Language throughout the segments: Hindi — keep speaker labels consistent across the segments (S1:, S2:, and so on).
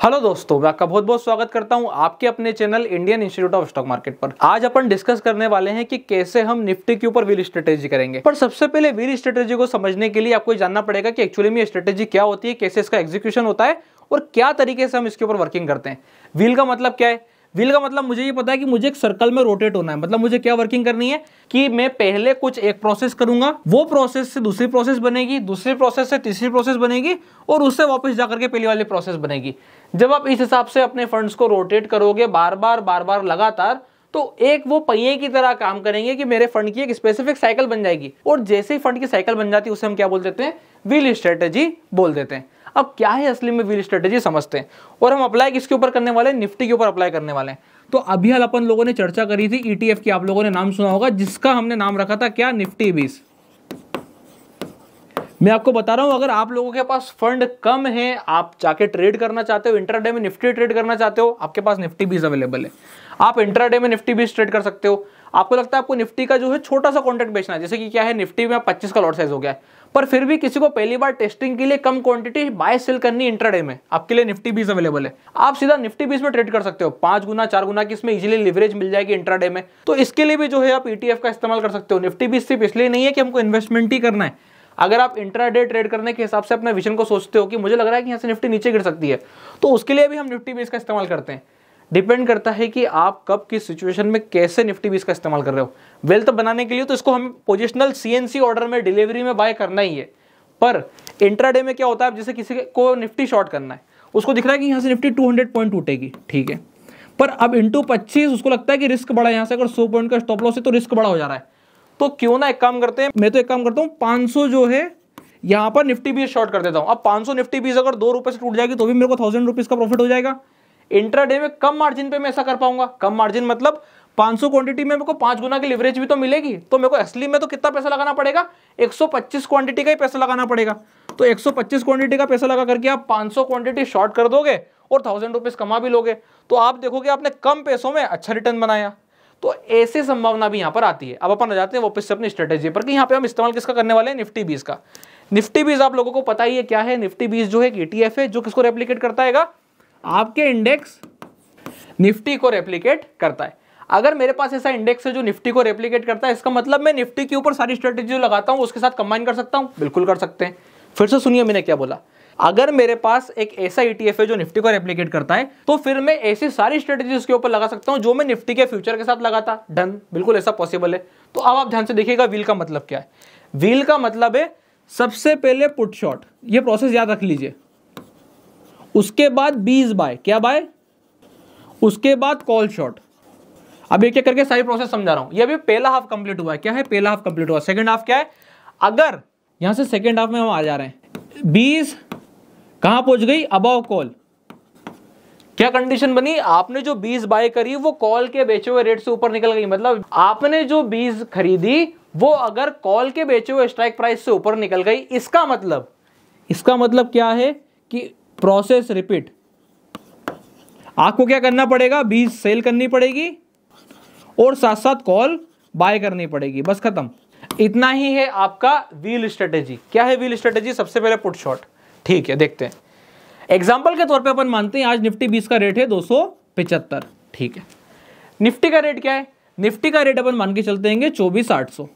S1: हेलो दोस्तों, मैं आपका बहुत बहुत स्वागत करता हूं आपके अपने channel Indian institute of stock market पर। आज अपन डिस्कस करने वाले हैं कि कैसे हम निफ्टी के ऊपर व्हील स्ट्रेटेजी करेंगे। पर सबसे पहले व्हील स्ट्रेटेजी को समझने के लिए आपको जानना पड़ेगा कि एक्चुअली में स्ट्रेटेजी क्या होती है, कैसे इसका एग्जीक्यूशन होता है और क्या तरीके से हम इसके ऊपर वर्किंग करते हैं। व्हील का मतलब क्या है? व्हील का मतलब मुझे ये पता है कि मुझे एक सर्कल में रोटेट होना है। मतलब मुझे क्या वर्किंग करनी है कि मैं पहले कुछ एक प्रोसेस करूंगा, वो प्रोसेस से दूसरी प्रोसेस बनेगी, दूसरी प्रोसेस से तीसरी प्रोसेस बनेगी और उससे वापस जाकर के पहली वाली प्रोसेस बनेगी। जब आप इस हिसाब से अपने फंड्स को रोटेट करोगे बार बार लगातार, तो एक वो पहिए की तरह काम करेंगे कि मेरे फंड की एक स्पेसिफिक साइकिल बन जाएगी। और जैसे ही फंड की साइकिल बन जाती है उसे हम क्या बोल देते हैं? व्हील स्ट्रेटेजी बोल देते हैं। अब क्या है असली में व्हील स्ट्रेटेजी समझते हैं और हम अप्लाई किसके ऊपर करने वाले हैं? निफ्टी के ऊपर अप्लाई करने वाले हैं। तो अभी हाल अपन लोगों ने चर्चा करी थी ईटीएफ की, आप लोगों ने नाम सुना होगा, जिसका हमने नाम रखा था क्या? निफ्टी 20। मैं आपको बता रहा हूं, अगर आप लोगों के पास फंड कम है, आप जाके ट्रेड करना चाहते हो, इंट्राडे में निफ्टी ट्रेड करना चाहते हो, आपके पास निफ्टी 20 अवेलेबल है। आप इंट्राडे में निफ्टी 20 ट्रेड कर सकते हो। आपको लगता है आपको निफ्टी का जो है छोटा सा कॉन्ट्रैक्ट बेचना है, जैसे कि क्या है निफ्टी में 25 का लॉट साइज हो गया है, पर फिर भी किसी को पहली बार टेस्टिंग के लिए कम क्वांटिटी बाय सेल करनी इंट्राडे में, आपके लिए निफ्टी 20 अवेलेबल है। आप सीधा निफ्टी 20 में ट्रेड कर सकते हो। 5 गुना 4 गुना की इसमें इजीली लिवरेज मिल जाएगी इंट्राडे में। तो इसके लिए भी जो है आप ईटीएफ का इस्तेमाल कर सकते हो। निफ्टी 20 सिर्फ इसलिए नहीं है कि हमको इन्वेस्टमेंट ही करना है। अगर आप इंट्राडे ट्रेड करने के हिसाब से अपने विजन को सोचते हो कि मुझे लग रहा है कि यहाँ से निफ्टी नीचे गिर सकती है, तो उसके लिए भी हम निफ्टी 20 का इस्तेमाल करते हैं। डिपेंड करता है कि आप कब किस सिचुएशन में कैसे निफ्टी 20 का इस्तेमाल कर रहे हो। वेल्थ बनाने के लिए तो इसको हम पोजिशनल सीएनसी ऑर्डर में डिलीवरी में बाय करना ही है। पर इंट्राडे में क्या होता है, जैसे किसी को निफ्टी शॉर्ट करना है, उसको दिख रहा है कि यहाँ से निफ्टी 200 पॉइंट टूटेगी, ठीक है, पर अब इंटू 25 उसको लगता है कि रिस्क बड़ा है, यहाँ से अगर 100 पॉइंट का स्टॉप लॉस है तो रिस्क बड़ा हो जा रहा है। तो क्यों ना एक काम करते हैं, मैं तो एक काम करता हूँ 500 जो है यहाँ पर निफ्टी 20 शॉर्ट कर देता हूँ। अब 500 निफ्टी 20 अगर 2 रुपए से टूट जाएगी तो भी मेरे को 1000 रुपीज का प्रॉफिट हो जाएगा। इंट्राडे में कम मार्जिन पे मैं ऐसा कर पाऊंगा। कम मार्जिन मतलब 500 क्वांटिटी में मेरे को 5 गुना की लिवरेज भी तो मिलेगी। तो मेरे को असली में तो कितना पैसा लगाना पड़ेगा? 125 क्वांटिटी का ही पैसा लगाना पड़ेगा। तो 125 क्वांटिटी का पैसा लगा करके आप 500 क्वांटिटी शॉर्ट कर दोगे और 1000 रुपीज कमा भी लोगे। तो आप देखोगे आपने कम पैसों में अच्छा रिटर्न बनाया। तो ऐसी संभावना भी यहाँ पर आती है। अब अपन आ जाते हैं वापस से अपनी स्ट्रेटेजी पर कि यहाँ पे हम इस्तेमाल किसका करने वाले हैं? निफ्टी 20 का। निफ्टी 20 आप लोगों को पता ही है क्या है। निफ्टी 20 जो है एक ईटीएफ है जो किसको रेप्लिकेट करता है? आपके इंडेक्स निफ्टी को रेप्लिकेट करता है। अगर मेरे पास ऐसा इंडेक्स है जो निफ्टी को रेप्लिकेट करता है, इसका मतलब मैं निफ्टी के ऊपर सारी स्ट्रेटेजी जो लगाता हूं उसके साथ कंबाइन कर सकता हूं। बिल्कुल कर सकते हैं। फिर से सुनिए मैंने क्या बोला। अगर मेरे पास एक ऐसा ईटीएफ है जो निफ्टी को रेप्लिकेट करता है, तो फिर मैं ऐसी सारी स्ट्रेटेजी उसके ऊपर लगा सकता हूं जो मैं निफ्टी के फ्यूचर के साथ लगाता। डन, बिल्कुल ऐसा पॉसिबल है। तो अब आप ध्यान से देखिएगा व्हील का मतलब क्या है। व्हील का मतलब है सबसे पहले पुट शॉर्ट, ये प्रोसेस याद रख लीजिए। उसके बाद 20 बाय, क्या बाय? उसके बाद कॉल शॉर्ट। अब एक एक करके सारी प्रोसेस समझा रहा हूं। ये अभी पहला हाफ कंप्लीट हुआ है। क्या है? पहला हाफ कंप्लीट हुआ। सेकंड हाफ क्या है? अगर यहां से सेकंड हाफ में हम आ जा रहे हैं, 20 कहां पहुंच गई? Above call. क्या कंडीशन बनी? आपने जो 20 बाय करी वो कॉल के बेचे हुए रेट से ऊपर निकल गई। मतलब आपने जो 20 खरीदी वो अगर कॉल के बेचे हुए स्ट्राइक प्राइस से ऊपर निकल गई, इसका मतलब क्या है कि प्रोसेस रिपीट। आपको क्या करना पड़ेगा? 20 सेल करनी पड़ेगी और साथ साथ कॉल बाय करनी पड़ेगी। बस खत्म। इतना ही है आपका व्हील स्ट्रेटेजी। क्या है व्हील स्ट्रेटेजी? सबसे पहले पुट शॉर्ट। ठीक है, देखते हैं। एग्जांपल के तौर पे अपन मानते हैं आज निफ्टी 20 का रेट है 275। ठीक है, निफ्टी का रेट क्या है? निफ्टी का रेट अपन मान के चलते हैं 24,800।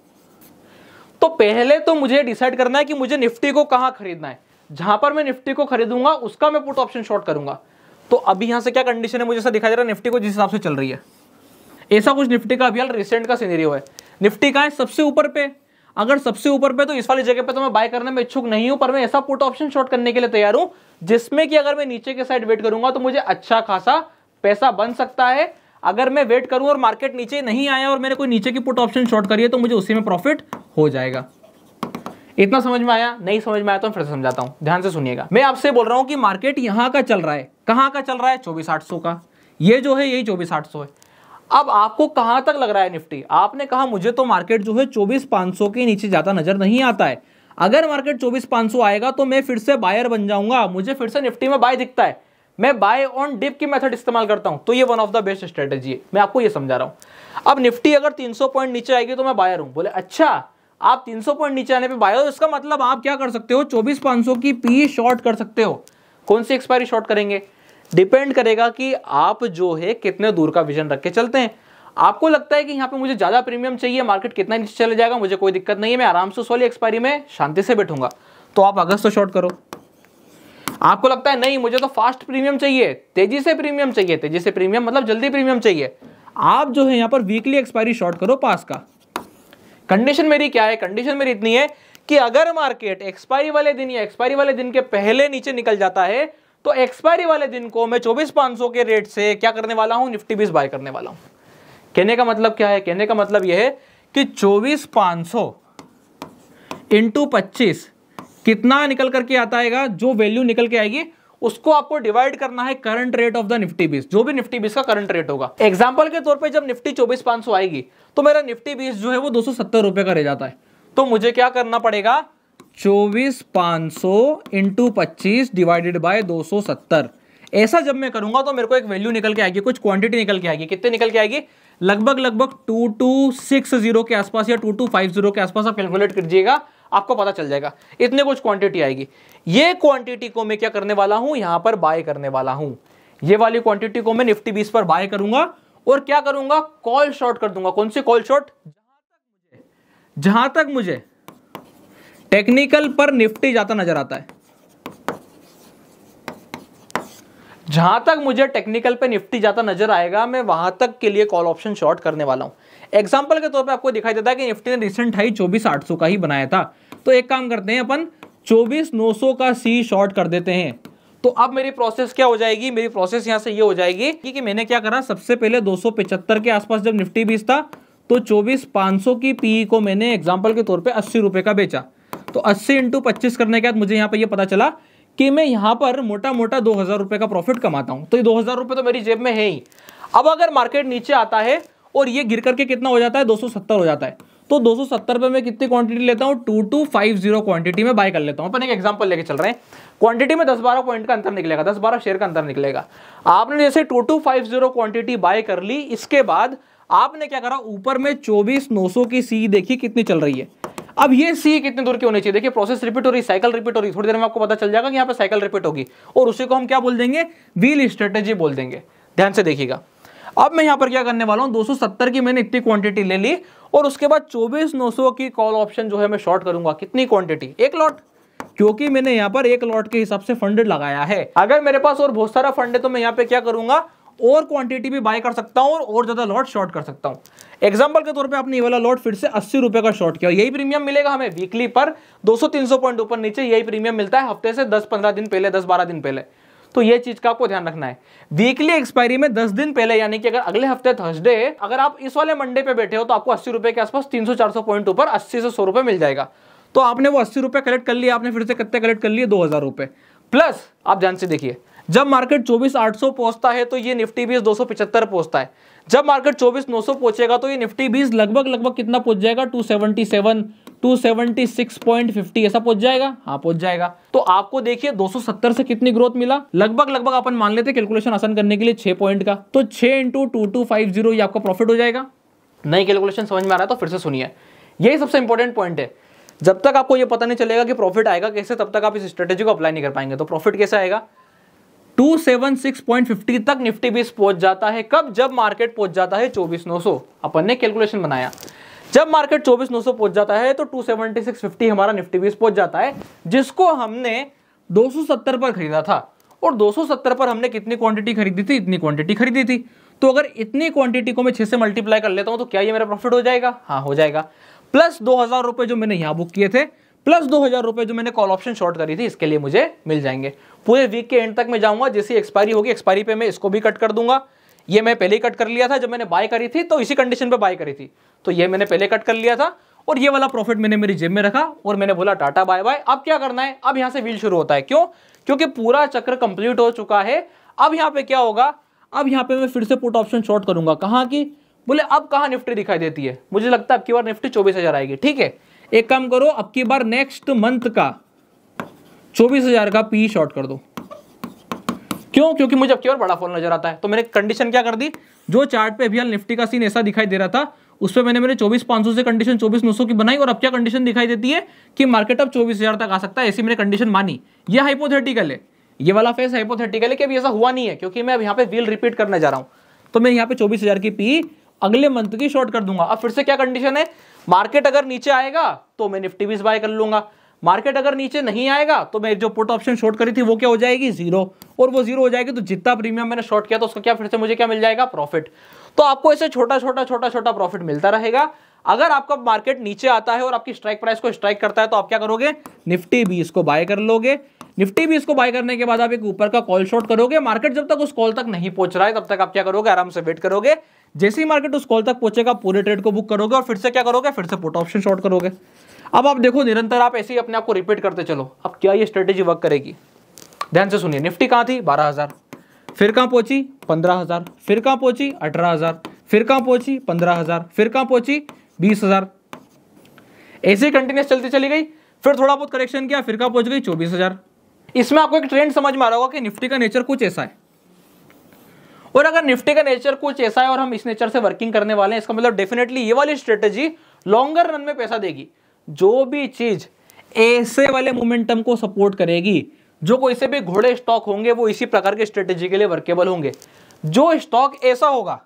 S1: तो पहले तो मुझे डिसाइड करना है कि मुझे निफ्टी को कहां खरीदना है। जहां पर मैं निफ्टी को खरीदूंगा उसका मैं पुट ऑप्शन शॉर्ट करूंगा। तो अभी यहां से क्या कंडीशन है, मुझे ऐसा दिखाई दे रहा है निफ्टी को जिस हिसाब से चल रही है, ऐसा कुछ निफ्टी का अभी रिसेंट का सिनेरियो है। निफ्टी का है सबसे ऊपर पे। अगर सबसे ऊपर पे तो इस वाली जगह पे तो मैं बाय करने में इच्छुक नहीं हूं, पर मैं ऐसा पुट ऑप्शन शॉर्ट करने के लिए तैयार हूं जिसमें कि अगर मैं नीचे के साइड वेट करूंगा तो मुझे अच्छा खासा पैसा बन सकता है। अगर मैं वेट करूं और मार्केट नीचे नहीं आया और मैंने कोई नीचे की पुट ऑप्शन शॉर्ट करी है तो मुझे उसी में प्रॉफिट हो जाएगा। इतना समझ में आया? नहीं समझ में आया तो फिर से समझाता हूं, ध्यान से सुनिएगा। मैं आपसे बोल रहा हूं कि मार्केट यहां का चल रहा है। कहां का चल रहा है? 24,800 का। ये जो है यही 24,800 है। अब आपको कहां तक लग रहा है निफ्टी? आपने कहा मुझे तो मार्केट जो है 24,500 के नीचे जाता नजर नहीं आता है। अगर मार्केट 24,500 आएगा तो मैं फिर से बायर बन जाऊंगा। मुझे फिर से निफ्टी में बाय दिखता है। मैं बाय ऑन डिप की मेथड इस्तेमाल करता हूं। तो ये one of the best strategy है। मैं आपको ये समझा रहा हूं। अब निफ्टी अगर 300 पॉइंट नीचे आएगी तो मैं बायर हूं। बोले अच्छा, आप 300 पॉइंट नीचे आने पे बाय हो, इसका मतलब आप क्या कर सकते हो? 24,500 की पी शॉर्ट कर सकते हो। कौन सी एक्सपायरी शॉर्ट करेंगे? डिपेंड करेगा कि आप जो है कितने दूर का विजन रख के चलते हैं। आपको लगता है कि यहाँ पे मुझे ज्यादा प्रीमियम चाहिए, मार्केट कितना नीचे चले जाएगा, मुझे कोई दिक्कत नहीं है, मैं आराम से उस वाली एक्सपायरी में शांति से बैठूंगा, तो आप अगस्त तो शॉर्ट करो। आपको लगता है नहीं मुझे तो फास्ट प्रीमियम चाहिए, तेजी से प्रीमियम चाहिए, तेजी से प्रीमियम मतलब जल्दी प्रीमियम चाहिए, आप जो है यहाँ पर वीकली एक्सपायरी शॉर्ट करो पास का। कंडीशन मेरी क्या है, कंडीशन मेरी इतनी है कि अगर मार्केट एक्सपायरी वाले दिन या एक्सपायरी वाले दिन के पहले नीचे निकल जाता है तो एक्सपायरी वाले दिन को मैं 24,500 के रेट से क्या करने वाला हूं, निफ्टी 20 बाय करने वाला हूं। कहने का मतलब क्या है, कहने का मतलब यह है कि 24,500 इंटू 25 कितना निकल करके आता है, जो वैल्यू निकल के आएगी उसको आपको डिवाइड करना है current rate of the Nifty 20, जो भी निफ्टी 20 का करंट रेट होगा। एग्जांपल के तौर पे जब निफ्टी 24,500 आएगी तो मेरा निफ्टी 20 जो है वो 270 रुपए का रह जाता है, तो मुझे क्या करना पड़ेगा, 24,500 इंटू 25 डिवाइडेड बाय 270। ऐसा जब मैं करूंगा तो मेरे को एक वैल्यू निकल के आएगी, कुछ क्वांटिटी निकल के आएगी। कितने निकल के आएगी, लगभग 2260 के आसपास या 2250 के आसपास। आप कैलकुलेट कीजिएगा, आपको पता चल जाएगा इतने कुछ क्वांटिटी आएगी। ये क्वांटिटी को मैं क्या करने वाला हूं, यहां पर बाय करने वाला हूं। ये वाली क्वांटिटी को मैं निफ्टी 20 पर बाय करूंगा और क्या करूंगा, कॉल शॉर्ट कर दूंगा। कौन सी कॉल शॉर्ट, जहां तक मुझे टेक्निकल पर निफ्टी जाता नजर आता है, जहां तक मुझे टेक्निकल पे निफ्टी जाता नजर आएगा मैं वहां तक के लिए कॉल ऑप्शन शॉर्ट करने वाला हूं। एग्जांपल के तौर पे आपको दिखाई देता है कि निफ्टी ने रिसेंट हाई 24,800 का ही बनाया था, तो एक काम करते हैं अपन 24,900 का सी शॉर्ट कर देते हैं। तो अब मेरी प्रोसेस क्या हो जाएगी, मेरी प्रोसेस यहां से ये हो जाएगी कि मैंने क्या करा, सबसे पहले 275 के आसपास जब निफ्टी 20 था तो 24,500 की पी को मैंने एग्जाम्पल के तौर पर 80 रुपए का बेचा। तो 80 इंटू 25 करने के बाद मुझे यहाँ पे ये पता चला कि मैं यहाँ पर मोटा मोटा 2,000 रुपए का प्रॉफिट कमाता हूँ। तो ये 2,000 रुपए तो मेरी जेब में है ही। अब अगर मार्केट नीचे आता है और ये गिर करके कितना हो जाता है, 270 हो जाता है, तो 270 पे मैं कितनी क्वांटिटी लेता हूँ, 2250 क्वांटिटी में बाय कर लेता हूँ। अपन एक एग्जांपल लेके चल रहे हैं, क्वांटिटी में 10-12 पॉइंट का अंतर निकलेगा, 10-12 शेयर का अंतर निकलेगा। आपने जैसे 2250 क्वांटिटी बाय कर ली, इसके बाद आपने क्या करा, ऊपर में 24,900 की सी देखी कितनी चल रही है। अब ये सी कितने दूर की होनी चाहिए, देखिए प्रोसेस रिपीट हो रही, साइकिल रिपीट हो रही, थोड़ी देर में आपको पता चल जाएगा कि यहाँ पे साइकिल रिपीट होगी और उसी को हम क्या बोल देंगे, व्हील स्ट्रेटेजी बोल देंगे। ध्यान से देखिएगा, अब मैं यहाँ पर क्या करने वाला हूँ, 270 की मैंने इतनी क्वांटिटी ले ली और उसके बाद 24,900 की कॉल ऑप्शन जो है मैं शॉर्ट करूंगा। कितनी क्वांटिटी, एक लॉट, क्योंकि मैंने यहाँ पर एक लॉट के हिसाब से फंड लगाया है। अगर मेरे पास और बहुत सारा फंड है तो मैं यहाँ पे क्या करूंगा, और क्वांटिटी भी बाय कर सकता हूं और ज्यादा लॉट शॉर्ट कर सकता हूं। एग्जांपल के तौर पे आपने ये वाला लॉट फिर से 80 रुपए का शॉर्ट किया, यही प्रीमियम मिलेगा हमें वीकली पर 200-300 पॉइंट ऊपर नीचे, यही प्रीमियम मिलता है हफ्ते से 10-15 दिन पहले, 10-12 दिन पहले। तो ये चीज का आपको ध्यान रखना है। वीकली एक्सपायरी में 10 दिन पहले, यानी कि अगर अगले हफ्ते थर्सडे है, अगर आप इस वाले मंडे पे बैठे हो तो आपको 80 रुपए के आसपास 300-400 पॉइंट ऊपर 80 से 100 रुपए मिल जाएगा। तो आपने वो 80 रुपए कलेक्ट कर लिया, आपने फिर से कितने कलेक्ट कर लिए, 2,000 रुपए। प्लस आप ध्यान से देखिए, जब मार्केट 24,800 पहुंचता है तो ये निफ्टी 20 275 पहुंचता है। जब मार्केट 24,900 पहुंचेगा तो ये निफ्टी 20 लगभग कितना पहुंच जाएगा, 277 276.50 ऐसा पहुंच जाएगा, हाँ पहुंच जाएगा। तो आपको देखिए 270 से कितनी ग्रोथ मिला, लगभग अपन मान लेते कैलकुलेशन आसान करने के लिए 6 पॉइंट का, तो 6 इंटू 2250 ये आपका प्रॉफिट हो जाएगा। नई कैलकुलेशन समझ में आ रहा है तो फिर से सुनिए, यही सबसे इंपॉर्टेंट पॉइंट है। जब तक आपको ये पता नहीं चलेगा कि प्रॉफिट आएगा कैसे, तब तक आप इस स्ट्रेटेजी को अप्लाई नहीं कर पाएंगे। तो प्रॉफिट कैसे आएगा, 276.50 तक निफ्टी 20 पहुंच जाता है। कब, जब मार्केट पहुंच जाता है 24,900। अपन ने कैलकुलेशन बनाया, जब मार्केट 24,900 पहुंच जाता है तो 276.50 हमारा निफ्टी 20 पहुंच जाता है, जिसको हमने 270 पर खरीदा था। और 270 पर हमने कितनी क्वांटिटी खरीदी थी, इतनी क्वांटिटी खरीदी थी। तो अगर इतनी क्वांटिटी को मैं 6 से मल्टीप्लाई कर लेता हूं तो क्या ये मेरा प्रॉफिट हो जाएगा, हाँ हो जाएगा। प्लस 2,000 रुपए जो मैंने यहां बुक किए थे, प्लस 2,000 रुपए जो मैंने कॉल ऑप्शन शॉर्ट करी थी, इसके लिए मुझे मिल जाएंगे। पूरे वीक के एंड तक मैं जाऊंगा, जैसी एक्सपायरी होगी एक्सपायरी पे मैं इसको भी कट कर दूंगा। ये मैं पहले ही कट कर लिया था, जब मैंने बाय करी थी तो इसी कंडीशन पे बाय करी थी, तो ये मैंने पहले कट कर लिया था और ये वाला प्रॉफिट मैंने मेरी जेब में रखा और मैंने बोला टाटा बाय बाय। अब क्या करना है, अब यहां से व्हील शुरू होता है। क्यों, क्योंकि पूरा चक्र कंप्लीट हो चुका है। अब यहां पे क्या होगा, अब यहां पे मैं फिर से पुट ऑप्शन शॉर्ट करूंगा। कहां की, बोले अब कहां निफ्टी दिखाई देती है, मुझे लगता है अब की बार निफ्टी 24,000 आएगी। ठीक है, एक काम करो, अब की बार नेक्स्ट मंथ का 24,000 का पी शॉर्ट कर दो। क्यों, क्योंकि मुझे अब की बार बड़ा फॉल नजर आता है। तो मैंने कंडीशन क्या कर दी, जो चार्ट पे अभी निफ्टी का सीन ऐसा दिखाई दे रहा था, उस पर मैंने 24,500 से कंडीशन 24,900 की बनाई और अब क्या कंडीशन दिखाई देती है कि मार्केट अब 24,000 तक आ सकता है, ऐसी मैंने कंडीशन मानी। ये हाइपोथेटिकल है, ये वाला फेस हाइपोथेटिकली कि अभी ऐसा हुआ नहीं है, क्योंकि मैं अब यहाँ पे व्हील रिपीट करने जा रहा हूँ, तो मैं यहाँ पे 24,000 की पी अगले मंथ की शॉर्ट कर दूंगा। अब फिर से क्या कंडीशन है, मार्केट अगर नीचे आएगा तो मैं निफ्टी 20 बाय कर लूंगा, मार्केट अगर नीचे नहीं आएगा तो मैं जो पुट ऑप्शन शॉर्ट करी थी वो क्या हो जाएगी, जीरो, और वो जीरो हो जाएगी तो जितना प्रीमियम मैंने शॉर्ट किया तो उसका क्या फिर से मुझे क्या मिल जाएगा, प्रॉफिट। तो आपको ऐसे छोटा छोटा प्रॉफिट मिलता रहेगा। अगर आपका मार्केट नीचे आता है और आपकी स्ट्राइक प्राइस को स्ट्राइक करता है तो आप क्या करोगे, निफ्टी 20 को बाय कर लोगे। निफ्टी 20 को बाय करने के बाद आप एक ऊपर का कॉल शॉर्ट करोगे। मार्केट जब तक उस कॉल तक नहीं पहुंच रहा है तब तक आप क्या करोगे, आराम से वेट करोगे। जैसे ही मार्केट उस कॉल तक पहुंचेगा पूरे ट्रेड को बुक करोगे और फिर से क्या करोगे, फिर से पुट ऑप्शन शॉर्ट करोगे। अब आप देखो निरंतर आप ऐसे ही अपने आप को रिपीट करते चलो। अब क्या ये स्ट्रेटेजी वर्क करेगी, ध्यान से सुनिए। निफ्टी कहां थी, 12,000, फिर कहां पहुंची, 15,000, फिर कहां पहुंची, 18,000, फिर कहां पहुंची, 15,000, फिर कहां पहुंची, 20,000। ऐसे कंटिन्यूस चलती चली गई, फिर थोड़ा बहुत करेक्शन किया, फिर कहां पहुंच गई, 24,000। इसमें आपको एक ट्रेंड समझ में आ रहा होगा कि निफ्टी का नेचर कुछ ऐसा है। और अगर निफ्टी का नेचर कुछ ऐसा है और हम इस नेचर से वर्किंग करने वाले हैं, इसका मतलब डेफिनेटली ये वाली स्ट्रेटेजी लॉन्गर रन में पैसा देगी। जो भी चीज ऐसे वाले मोमेंटम को सपोर्ट करेगी, जो कोई से भी घोड़े स्टॉक होंगे वो इसी प्रकार के स्ट्रेटेजी के लिए वर्केबल होंगे। जो स्टॉक ऐसा होगा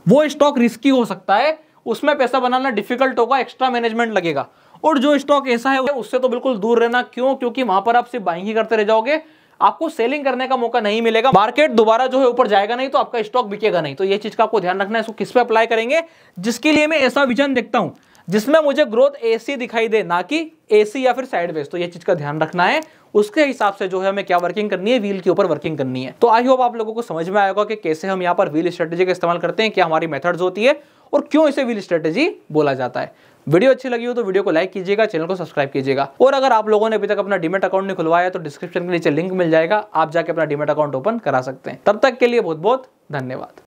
S1: वो स्टॉक रिस्की हो सकता है, उसमें पैसा बनाना डिफिकल्ट होगा, एक्स्ट्रा मैनेजमेंट लगेगा। और जो स्टॉक ऐसा है उससे तो बिल्कुल दूर रहना। क्यों, क्योंकि वहां पर आप सिर्फ बाइंग ही करते रह जाओगे, आपको सेलिंग करने का मौका नहीं मिलेगा। मार्केट दोबारा जो है ऊपर जाएगा नहीं तो आपका स्टॉक बिकेगा नहीं। तो ये चीज का आपको ध्यान रखना है। इसको किस पे अप्लाई करेंगे, जिसके लिए मैं ऐसा विजन देखता हूं जिसमें मुझे ग्रोथ एसी दिखाई दे, ना कि एसी या फिर साइडवेज। तो ये चीज का ध्यान रखना है, उसके हिसाब से जो है हमें क्या वर्किंग करनी है, व्हील के ऊपर वर्किंग करनी है। तो आई होप आप लोगों को समझ में आएगा कि कैसे हम यहाँ पर व्हील स्ट्रेटेजी का इस्तेमाल करते हैं, क्या हमारी मेथड्स होती है और क्यों इसे व्हील स्ट्रेटेजी बोला जाता है। वीडियो अच्छी लगी हो तो वीडियो को लाइक कीजिएगा, चैनल को सब्सक्राइब कीजिएगा। और अगर आप लोगों ने अभी तक अपना डीमैट अकाउंट नहीं खुलवाया तो डिस्क्रिप्शन के नीचे लिंक मिल जाएगा, आप जाके अपना डीमैट अकाउंट ओपन करा सकते हैं। तब तक के लिए बहुत बहुत धन्यवाद।